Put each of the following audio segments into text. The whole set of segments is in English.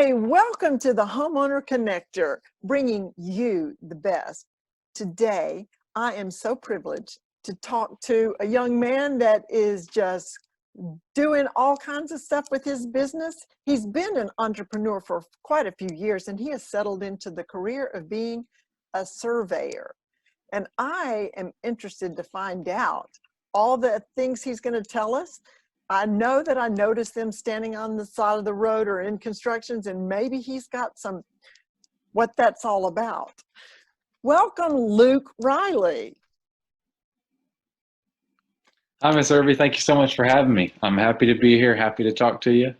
Hi, welcome to the Homeowner Connector, bringing you the best. Today, I am so privileged to talk to a young man that is just doing all kinds of stuff with his business. He's been an entrepreneur for quite a few years, and he has settled into the career of being a surveyor. And I am interested to find out all the things he's going to tell us. I know that I noticed them standing on the side of the road or in constructions, and maybe he's got what that's all about. Welcome, Luke Riley. Hi, Miss Irby. Thank you so much for having me. I'm happy to be here, happy to talk to you.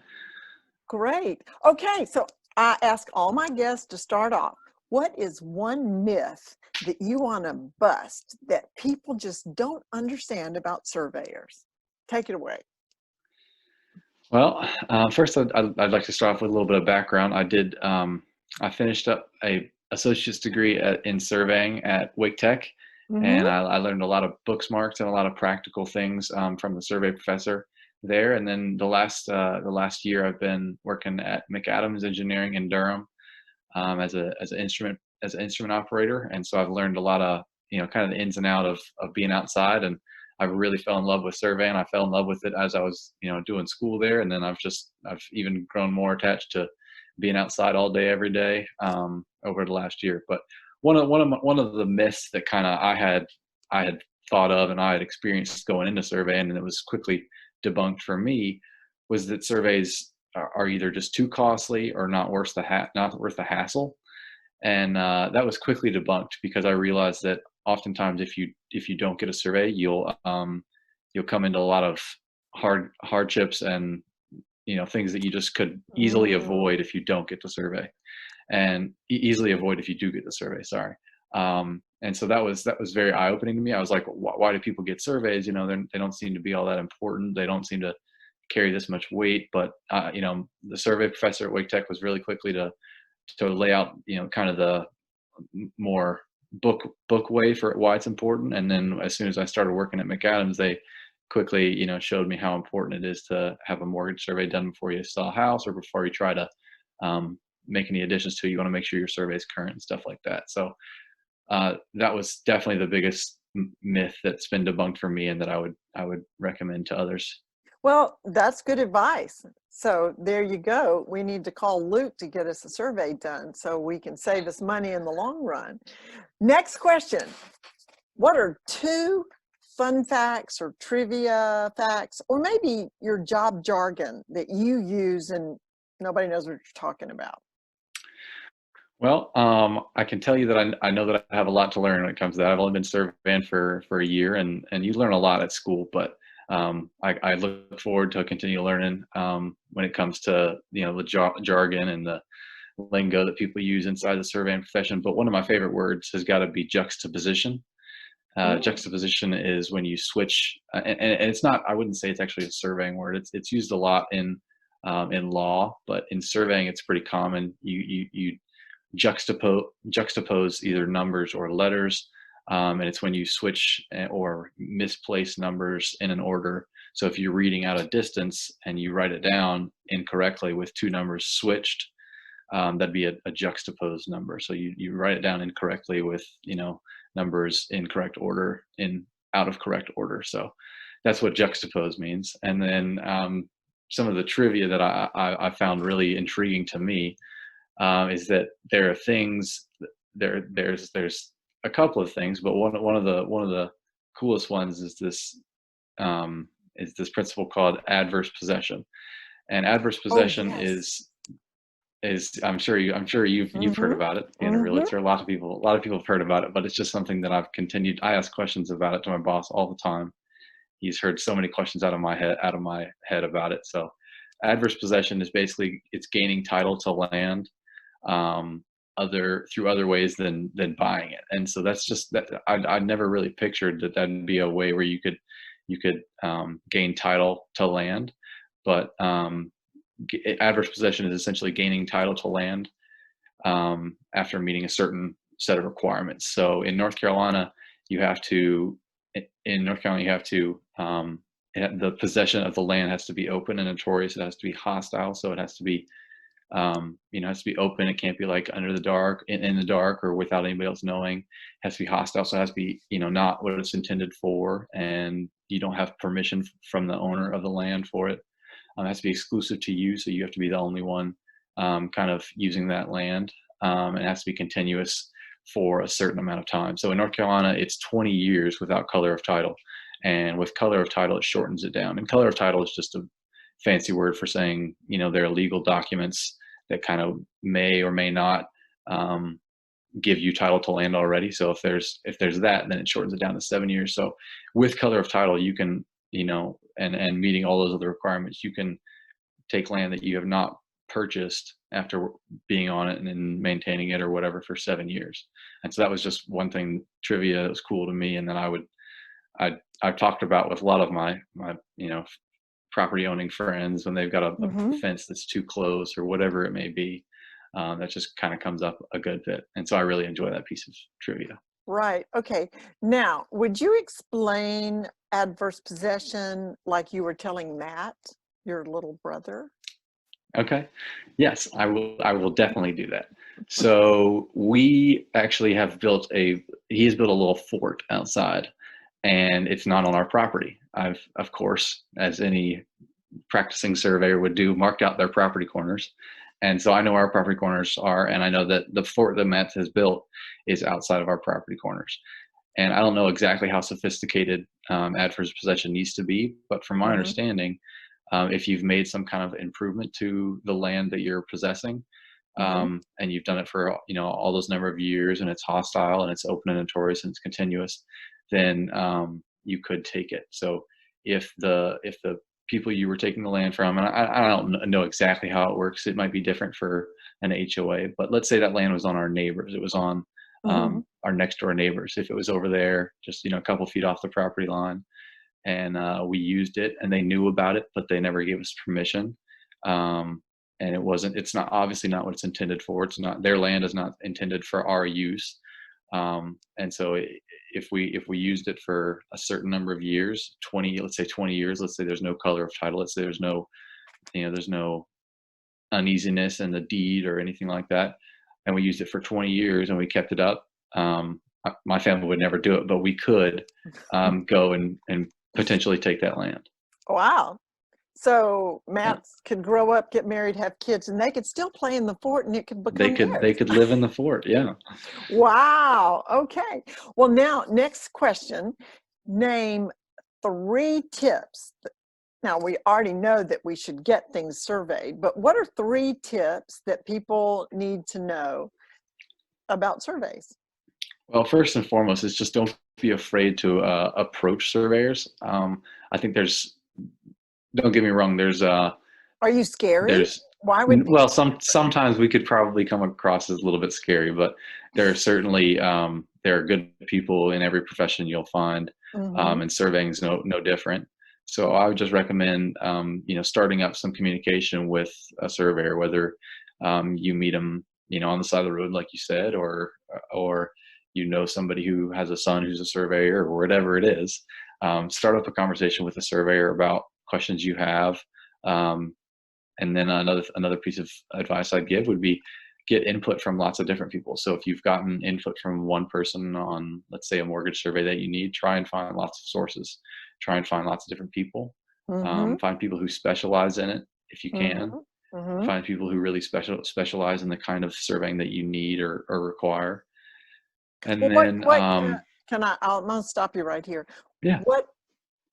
Great. Okay, so I ask all my guests to start off. What is one myth that you want to bust that people just don't understand about surveyors? Take it away. Well, first, I'd like to start off with a little bit of background. I finished up a associate's degree in surveying at Wake Tech, Mm-hmm. and I learned a lot of book smarts and a lot of practical things from the survey professor there. And then the last year, I've been working at McAdams Engineering in Durham as an instrument operator, and so I've learned a lot of kind of the ins and out of being outside, and I really fell in love with surveying. I fell in love with it as I was doing school there, and then I've even grown more attached to being outside all day every day over the last year. But one of the myths that kind of I had thought of and I had experienced going into surveying, and it was quickly debunked for me, was that surveys are either just too costly or not worth the hassle. And that was quickly debunked because I realized that oftentimes if you don't get a survey, you'll come into a lot of hardships and things that you just could easily avoid if you don't get the survey, and easily avoid if you do get the survey. Sorry. And so that was very eye opening to me. I was like, why do people get surveys? They don't seem to be all that important. They don't seem to carry this much weight. But the survey professor at Wake Tech was really quickly to lay out kind of the more book way for why it's important. And then as soon as I started working at McAdams, they quickly showed me how important it is to have a mortgage survey done before you sell a house or before you try to make any additions to it. You want to make sure your survey is current and stuff like that. So that was definitely the biggest myth that's been debunked for me, and that I would recommend to others. Well, that's good advice. So there you go. We need to call Luke to get us a survey done so we can save us money in the long run. Next question. What are two fun facts or trivia facts, or maybe your job jargon that you use and nobody knows what you're talking about? Well, I can tell you that I know that I have a lot to learn when it comes to that. I've only been surveying for a year, and you learn a lot at school, but I look forward to continue learning when it comes to the jargon and the lingo that people use inside the surveying profession. But one of my favorite words has got to be juxtaposition. Juxtaposition is when you switch, and it's not. I wouldn't say it's actually a surveying word. It's used a lot in law, but in surveying, it's pretty common. You juxtapose either numbers or letters, and it's when you switch or misplace numbers in an order. So if you're reading out a distance and you write it down incorrectly with two numbers switched, that'd be a juxtaposed number. So you write it down incorrectly with numbers in correct order, in out of correct order. So that's what juxtapose means. And then some of the trivia that I found really intriguing to me is that there are things there's a couple of things, but one of the coolest ones is this principle called adverse possession. And adverse Oh, possession yes. is I'm sure you've heard Mm-hmm. about it. Being a Mm-hmm. realtor, a lot of people have heard about it, but it's just something that I've continued. I ask questions about it to my boss all the time. He's heard so many questions out of my head about it. So adverse possession is basically it's gaining title to land through other ways than buying it. And so that's just that I never really pictured that that'd be a way where you could gain title to land. But adverse possession is essentially gaining title to land after meeting a certain set of requirements. So in North Carolina, you have to the possession of the land has to be open and notorious. It has to be hostile. So it has to be You know, it has to be open. It can't be like under the dark, in the dark, or without anybody else knowing. It has to be hostile. So it has to be, you know, not what it's intended for, and you don't have permission from the owner of the land for it. It has to be exclusive to you, so you have to be the only one kind of using that land. It has to be continuous for a certain amount of time. So in North Carolina, it's 20 years without color of title. And with color of title, it shortens it down. And color of title is just a fancy word for saying, you know, there are legal documents that kind of may or may not give you title to land already. So if there's that, then it shortens it down to 7 years. So with color of title, you can, you know, and meeting all those other requirements, you can take land that you have not purchased after being on it and then maintaining it or whatever for 7 years. And so that was just one thing, trivia that was cool to me. And then I've talked about with a lot of my you know, property owning friends when they've got a fence that's too close or whatever it may be. That just kind of comes up a good bit. And so I really enjoy that piece of trivia. Right. Okay. Now, would you explain adverse possession like you were telling Matt, your little brother? Okay. Yes, I will definitely do that. So we actually have he has built a little fort outside, and it's not on our property. I've, of course, as any practicing surveyor would do, marked out their property corners. And so I know our property corners are, and I know that the fort that Matt has built is outside of our property corners. And I don't know exactly how sophisticated adverse possession needs to be, but from my understanding, if you've made some kind of improvement to the land that you're possessing, and you've done it for, you know, all those number of years, and it's hostile and it's open and notorious and it's continuous, then you could take it. So if the people you were taking the land from, and I don't know exactly how it works, it might be different for an HOA, but let's say that land was on our neighbors, it was on our next door neighbors. If it was over there, just, you know, a couple feet off the property line, and we used it and they knew about it, but they never gave us permission. And it's not, obviously not what it's intended for. It's not, their land is not intended for our use. And so if we used it for a certain number of years, let's say 20 years, let's say there's no color of title, let's say there's no, you know, there's no uneasiness in the deed or anything like that, and we used it for 20 years and we kept it up, my family would never do it, but we could go and potentially take that land. Wow. So Matt could grow up, get married, have kids, and they could still play in the fort, and it could become they could live in the fort. Yeah. Wow. Okay. Well, now, next question. Name 3 tips. Now, we already know that we should get things surveyed, but what are 3 tips that people need to know about surveys? Well, first and foremost, is just don't be afraid to approach surveyors. I think don't get me wrong, Are you scary? Why would well, sometimes we could probably come across as a little bit scary, but there are certainly there are good people in every profession you'll find, and surveying is no different. So I would just recommend you know, starting up some communication with a surveyor, whether you meet them, you know, on the side of the road, like you said, or you know, somebody who has a son who's a surveyor, or whatever it is. Start up a conversation with a surveyor about questions you have. And then another piece of advice I'd give would be get input from lots of different people. So if you've gotten input from one person on, let's say, a mortgage survey that you need, try and find lots of sources. Try and find lots of different people. Find people who specialize in it if you can. Find people who really specialize in the kind of surveying that you need or require. And then I'm gonna stop you right here. Yeah.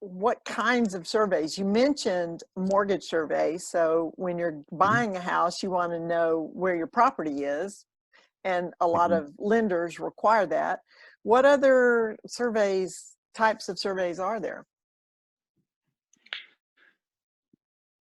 What kinds of surveys? You mentioned mortgage surveys. So when you're buying a house, you want to know where your property is, and a lot of lenders require that. What other types of surveys are there?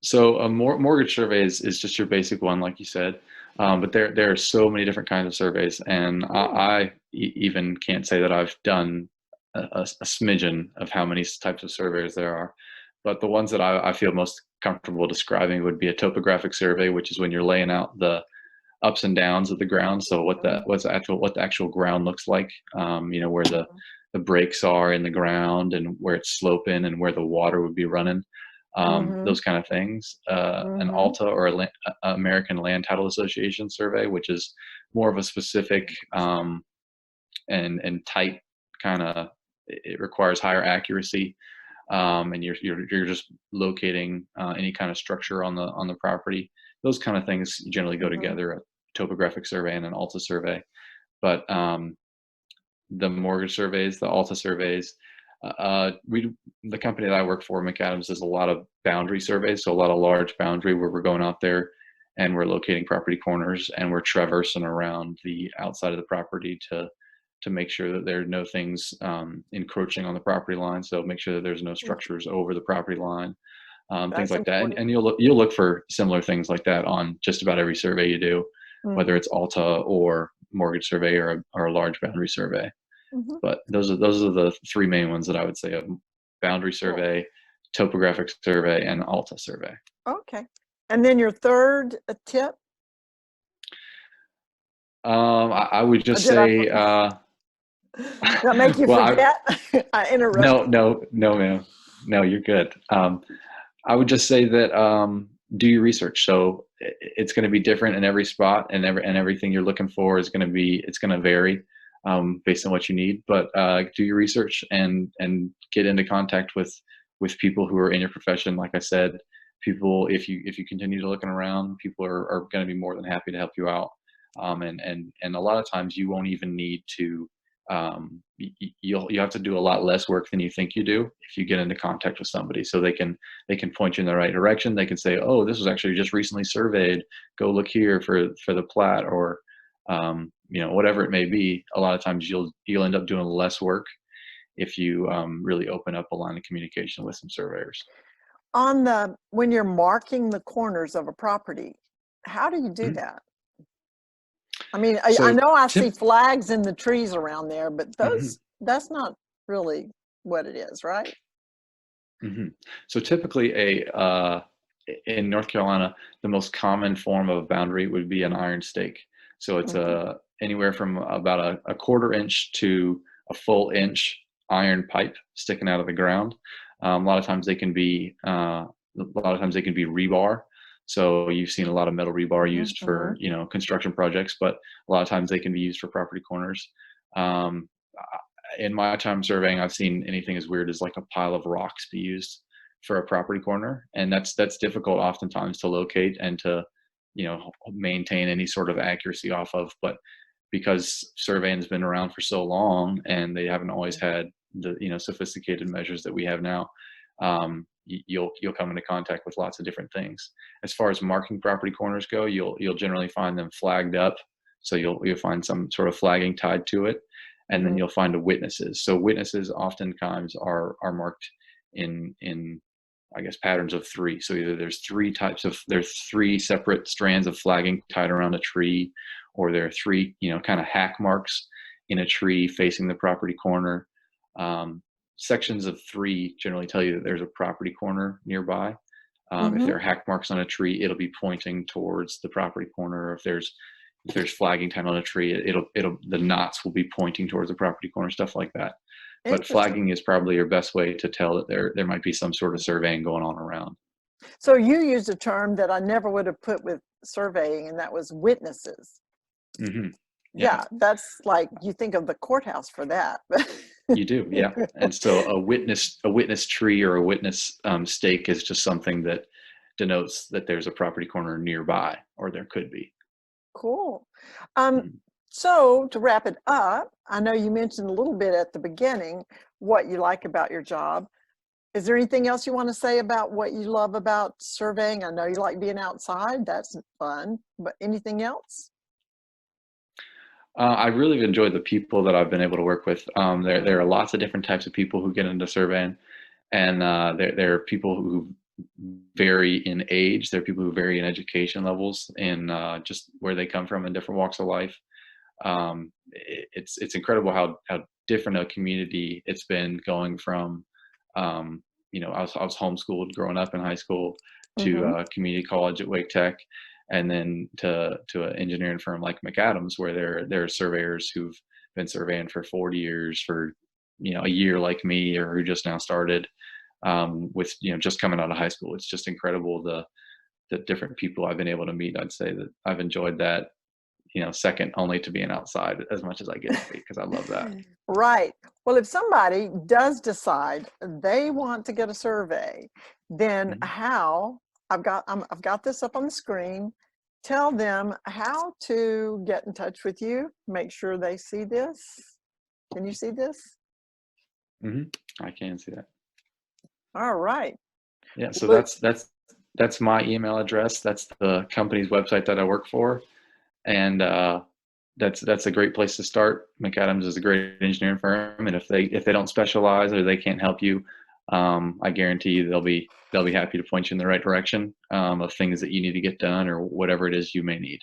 So a mortgage survey is just your basic one, like you said. But there are so many different kinds of surveys, and I even can't say that I've done a smidgen of how many types of surveys there are. But the ones that I feel most comfortable describing would be a topographic survey, which is when you're laying out the ups and downs of the ground. So what the actual ground looks like, you know, where the breaks are in the ground and where it's sloping and where the water would be running. Mm-hmm. those kind of things. An Mm-hmm. ALTA, or American Land Title Association survey, which is more of a specific and tight kind of. It requires higher accuracy, and you're just locating any kind of structure on the property. Those kind of things generally go Mm-hmm. together: a topographic survey and an ALTA survey. But the mortgage surveys, the ALTA surveys, we the company that I work for, McAdams, does a lot of boundary surveys, so a lot of large boundary where we're going out there and we're locating property corners and we're traversing around the outside of the property to make sure that there are no things encroaching on the property line. So make sure that there's no structures over the property line, things That's like that. important. And you'll look for similar things like that on just about every survey you do, whether Mm-hmm. it's ALTA or mortgage survey or a large boundary survey. Mm-hmm. But those are the three main ones that I would say: of boundary Cool. survey, topographic survey, and ALTA survey. Okay. And then your third tip? I would Or just did I, say, did I make you well, forget? I no, interrupted. no, no, man, no, you're good. I would just say that do your research. So it's going to be different in every spot, and everything you're looking for is going to be it's going to vary based on what you need. But do your research and get into contact with people who are in your profession. Like I said, people, if you continue to looking around, people are going to be more than happy to help you out. And a lot of times you won't even need to. You'll have to do a lot less work than you think you do if you get into contact with somebody, so they can point you in the right direction. They can say, oh, this was actually just recently surveyed, go look here for the plat, or whatever it may be. A lot of times you'll end up doing less work if you really open up a line of communication with some surveyors. When you're marking the corners of a property, how do you do Mhm. that? I mean, I So know I see tip flags in the trees around there, but mhm, that's not really what it is, right? mhm. So typically in North Carolina, the most common form of boundary would be an iron stake. So it's Mm-hmm. anywhere from about a quarter inch to a full inch iron pipe sticking out of the ground. A lot of times they can be rebar. So you've seen a lot of metal rebar Mm-hmm. used Mm-hmm. for construction projects, but a lot of times they can be used for property corners. Um, in my time surveying, I've seen anything as weird as like a pile of rocks be used for a property corner, and that's difficult oftentimes to locate and to maintain any sort of accuracy off of. But because surveying's been around for so long and they haven't always had the sophisticated measures that we have now, you'll come into contact with lots of different things. As far as marking property corners go, you'll generally find them flagged up, so you'll find some sort of flagging tied to it, and then Mm-hmm. you'll find a witnesses. So witnesses oftentimes are marked in I guess patterns of three. So either there's three separate strands of flagging tied around a tree, or there are three kind of hack marks in a tree facing the property corner. Um, Sections of three generally tell you that there's a property corner nearby. If Mm-hmm. there are hack marks on a tree, it'll be pointing towards the property corner. If there's flagging tied on a tree, it'll the knots will be pointing towards the property corner, stuff like that. But Interesting. flagging is probably your best way to tell that there might be some sort of surveying going on around. So you used a term that I never would have put with surveying, and that was witnesses. Hmm. Yeah, Yeah, that's like you think of the courthouse for that. you do. Yeah, and so a witness tree or a witness stake is just something that denotes that there's a property corner nearby, or there could be. Cool. Um, Mhm. so to wrap it up, I know you mentioned a little bit at the beginning what you like about your job. Is there anything else you want to say about what you love about surveying? I know you like being outside. That's fun. But anything else? I really enjoyed the people that I've been able to work with. There are Mm-hmm. lots of different types of people who get into surveying, and there are people who vary in age. There are people who vary in education levels and just where they come from in different walks of life. It's incredible how different a community it's been, going from I was homeschooled growing up in high school to Mm-hmm. community college at Wake Tech, and then to an engineering firm like McAdams, where there are surveyors who've been surveying for 40 years, for a year like me, or who just now started. with just coming out of high school. It's just incredible the different people I've been able to meet. I'd say that I've enjoyed that, second only to being outside as much as I get to be, because I love that. Right. Well, if somebody does decide they want to get a survey, then Mhm. I've got this up on the screen. Tell them how to get in touch with you. Make sure they see this. Can you see this? I can see that. All right. Yeah, so Luke, that's my email address. That's the company's website that I work for, and that's a great place to start. McAdams is a great engineering firm, and if they don't specialize or they can't help you, I guarantee you they'll be happy to point you in the right direction of things that you need to get done or whatever it is you may need.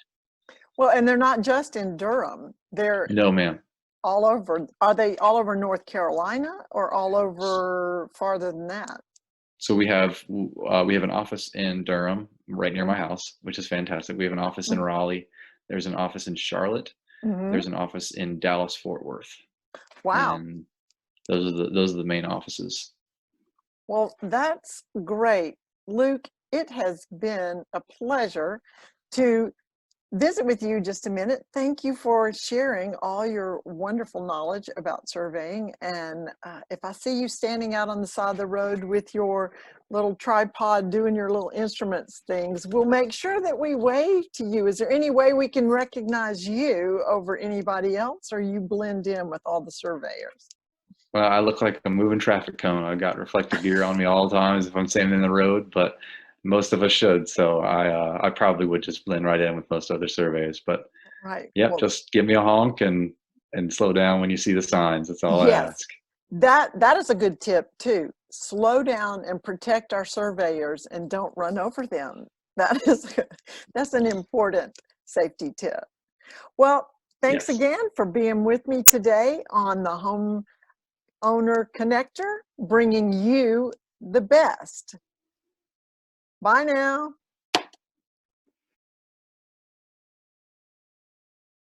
well, and they're not just in Durham. They're No, ma'am. all over. Are they all over North Carolina or all over farther than that? So we have an office in Durham, right near Mhm. my house, which is fantastic. We have an office in Raleigh. There's an office in Charlotte. Mm-hmm. There's an office in Dallas Fort Worth, Wow. and those are the main offices. Well, that's great. Luke, it has been a pleasure to visit with you just a minute. Thank you for sharing all your wonderful knowledge about surveying. And if I see you standing out on the side of the road with your little tripod doing your little instruments things, we'll make sure that we wave to you. Is there any way we can recognize you over anybody else, or you blend in with all the surveyors? Well, I look like a moving traffic cone. I've got reflective gear on me all the time as if I'm standing in the road, but most of us should. So I probably would just blend right in with most other surveys. But Right. yep, Well, just give me a honk and slow down when you see the signs. That's all I yes. ask. That is a good tip too. Slow down and protect our surveyors and don't run over them. That's an important safety tip. Well, thanks Yes. again for being with me today on the Home Owner Connector, bringing you the best. Bye now.